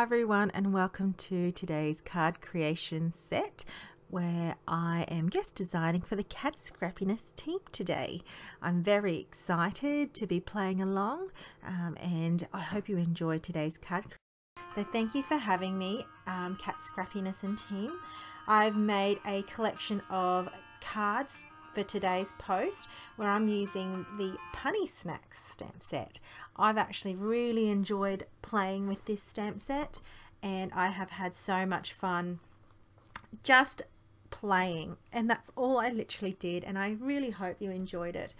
Hi everyone, and welcome to today's card creation set where I am guest designing for the Kat Scrapiness team today. I'm very excited to be playing along and I hope you enjoy today's card. So thank you for having me, Kat Scrapiness and team. I've made a collection of cards for today's post where I'm using the Punny Snacks stamp set. I've actually really enjoyed playing with this stamp set and I have had so much fun just playing, and that's all I literally did, and I really hope you enjoyed it.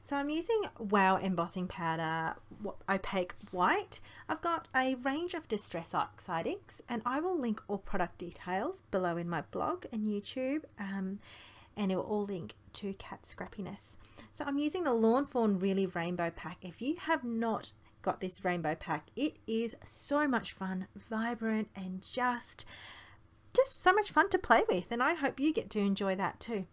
So I'm using Wow embossing powder, opaque white. I've got a range of Distress Oxide inks and I will link all product details below in my blog and YouTube, and it will all link to Kat Scrapiness. So I'm using the Lawn Fawn Really Rainbow Pack. If you have not got this rainbow pack, it is so much fun, vibrant, and just so much fun to play with, and I hope you get to enjoy that too.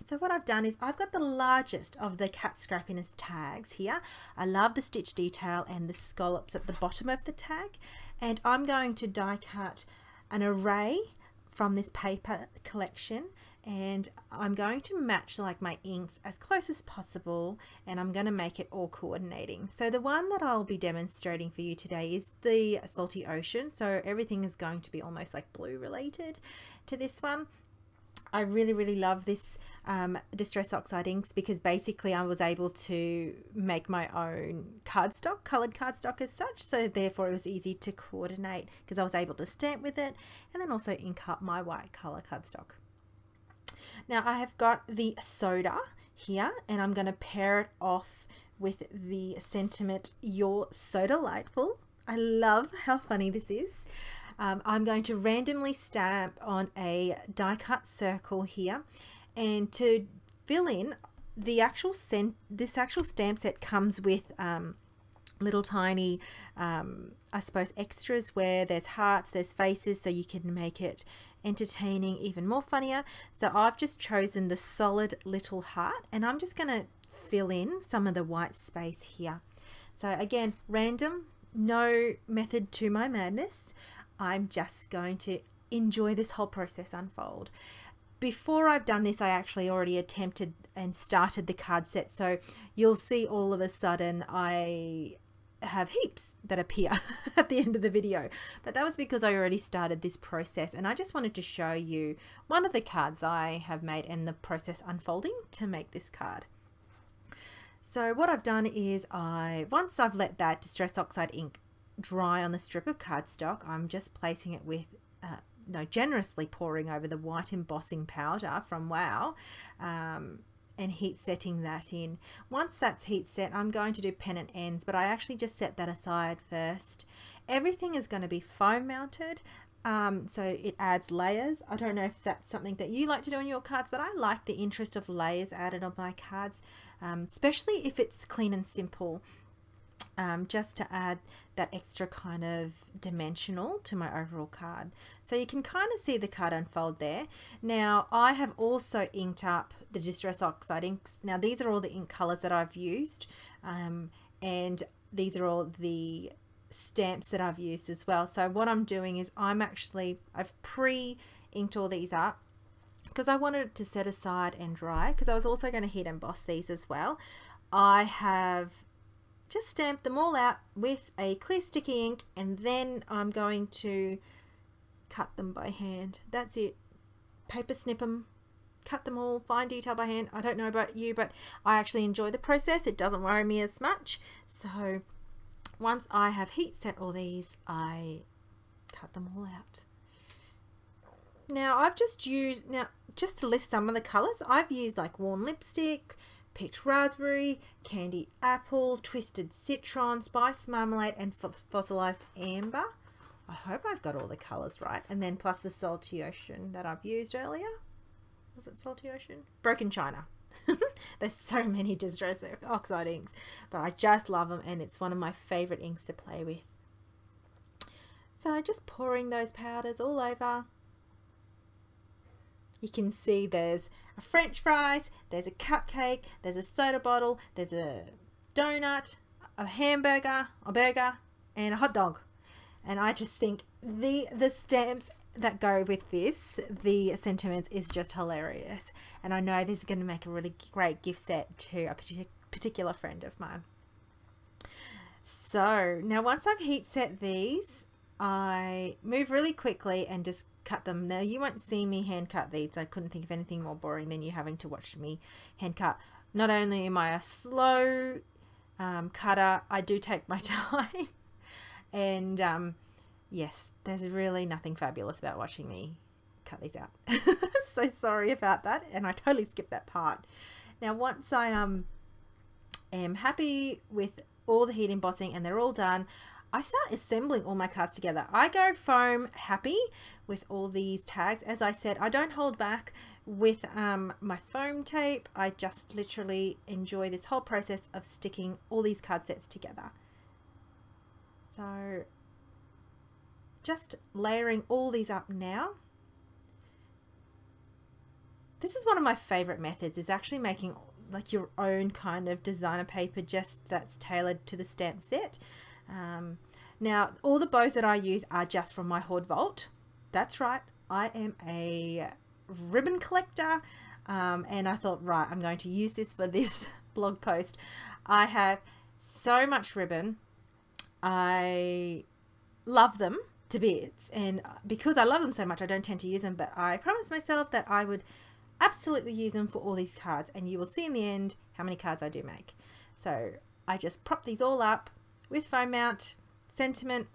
So what I've done is I've got the largest of the Kat Scrapiness tags here. I love the stitch detail and the scallops at the bottom of the tag, and I'm going to die cut an array from this paper collection, and I'm going to match like my inks as close as possible, and I'm going to make it all coordinating. So the one that I'll be demonstrating for you today is the Salty Ocean, so everything is going to be almost like blue related to this one. I really love this Distress Oxide inks because basically I was able to make my own cardstock, coloured cardstock as such, so therefore it was easy to coordinate because I was able to stamp with it and then also ink up my white colour cardstock. Now I have got the soda here and I'm going to pair it off with the sentiment, "You're so delightful." I love how funny this is. I'm going to randomly stamp on a die cut circle here, and to fill in the actual this actual stamp set comes with little tiny I suppose extras where there's hearts, there's faces, so you can make it entertaining, even more funnier. So I've just chosen the solid little heart and I'm just going to fill in some of the white space here. So again, random, no method to my madness. I'm just going to enjoy this whole process unfold. Before I've done this, I actually already attempted and started the card set, so you'll see all of a sudden I have heaps that appear at the end of the video, but that was because I already started this process and I just wanted to show you one of the cards I have made and the process unfolding to make this card. So what I've done is once I've let that Distress Oxide ink dry on the strip of cardstock, I'm just placing it with generously pouring over the white embossing powder from Wow, and heat setting that in. Once that's heat set, I'm going to do pennant ends, but I actually just set that aside first. Everything is going to be foam mounted, so it adds layers. I don't know if that's something that you like to do on your cards, but I like the interest of layers added on my cards, especially if it's clean and simple. Just to add that extra kind of dimensional to my overall card. So you can kind of see the card unfold there. Now I have also inked up the Distress Oxide inks. Now these are all the ink colors that I've used, and these are all the stamps that I've used as well. So what I'm doing is I've pre-inked all these up because I wanted it to set aside and dry, because I was also going to heat emboss these as well. I have just stamp them all out with a clear sticky ink, and then I'm going to cut them by hand. That's it. Paper snip them, cut them all, fine detail by hand. I don't know about you, but I actually enjoy the process. It doesn't worry me as much. So once I have heat set all these, I cut them all out. Now I've just used, just to list some of the colors, I've used like warm lipstick, peach raspberry, candied apple, twisted citron, spice marmalade, and fossilized amber. I hope I've got all the colors right. And then plus the Salty Ocean that I've used earlier. Was it Salty Ocean? Broken China. There's so many Distress Oxide inks, but I just love them and it's one of my favorite inks to play with. So just pouring those powders all over. You can see there's a French fries, there's a cupcake, there's a soda bottle, there's a donut, a hamburger, a burger, and a hot dog. And I just think the stamps that go with this, the sentiments, is just hilarious. And I know this is going to make a really great gift set to a particular friend of mine. So now once I've heat set these, I move really quickly and just cut them. Now you won't see me hand cut these. I couldn't think of anything more boring than you having to watch me hand cut. Not only am I a slow cutter, I do take my time. And yes, there's really nothing fabulous about watching me cut these out. So sorry about that, and I totally skipped that part. Now once I am happy with all the heat embossing and they're all done, I start assembling all my cards together. I go foam happy with all these tags. As I said, I don't hold back with my foam tape. I just literally enjoy this whole process of sticking all these card sets together. So just layering all these up now. This is one of my favorite methods, is actually making like your own kind of designer paper just that's tailored to the stamp set. Now all the bows that I use are just from my hoard vault. That's right, I am a ribbon collector, and I thought, right, I'm going to use this for this blog post. I have so much ribbon. I love them to bits, and because I love them so much I don't tend to use them, but I promised myself that I would absolutely use them for all these cards, and you will see in the end how many cards I do make. So I just prop these all up with foam mount, sentiment,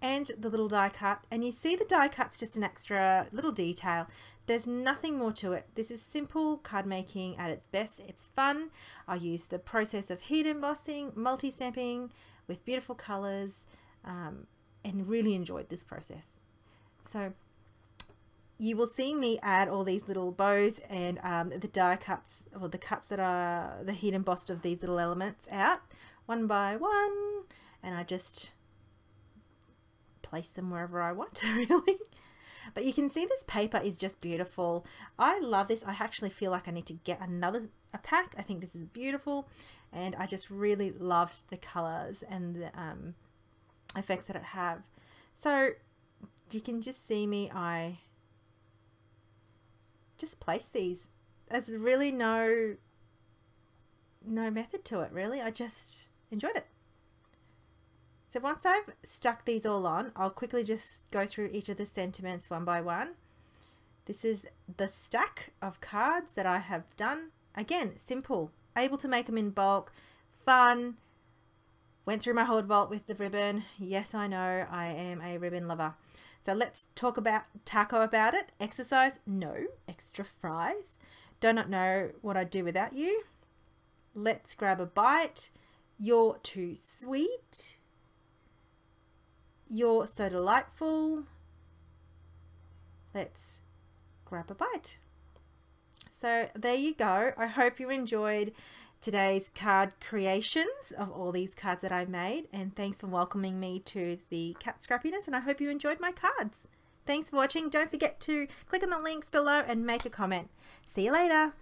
and the little die cut, and you see the die cut's just an extra little detail. There's nothing more to it. This is simple card making at its best. It's fun. I use the process of heat embossing, multi-stamping with beautiful colors, and really enjoyed this process. So you will see me add all these little bows and the die cuts, or the cuts that are the heat embossed of these little elements out one by one, and I just place them wherever I want to, really. But you can see this paper is just beautiful. I love this. I actually feel like I need to get another Opaque. I think this is beautiful, and I just really loved the colors and the effects that it have. So you can just see me, I just place these. There's really no method to it, really. I just enjoyed it. So once I've stuck these all on, I'll quickly just go through each of the sentiments one by one. This is the stack of cards that I have done. Again, simple, able to make them in bulk, fun. Went through my hoard vault with the ribbon. Yes, I know, I am a ribbon lover. So let's talk about taco about it. Exercise? No. Extra fries? Do not know what I'd do without you. Let's grab a bite. You're too sweet. You're so delightful. Let's grab a bite. So there you go. I hope you enjoyed today's card creations of all these cards that I made, and thanks for welcoming me to the Kat Scrapiness, and I hope you enjoyed my cards. Thanks for watching. Don't forget to click on the links below and make a comment. See you later.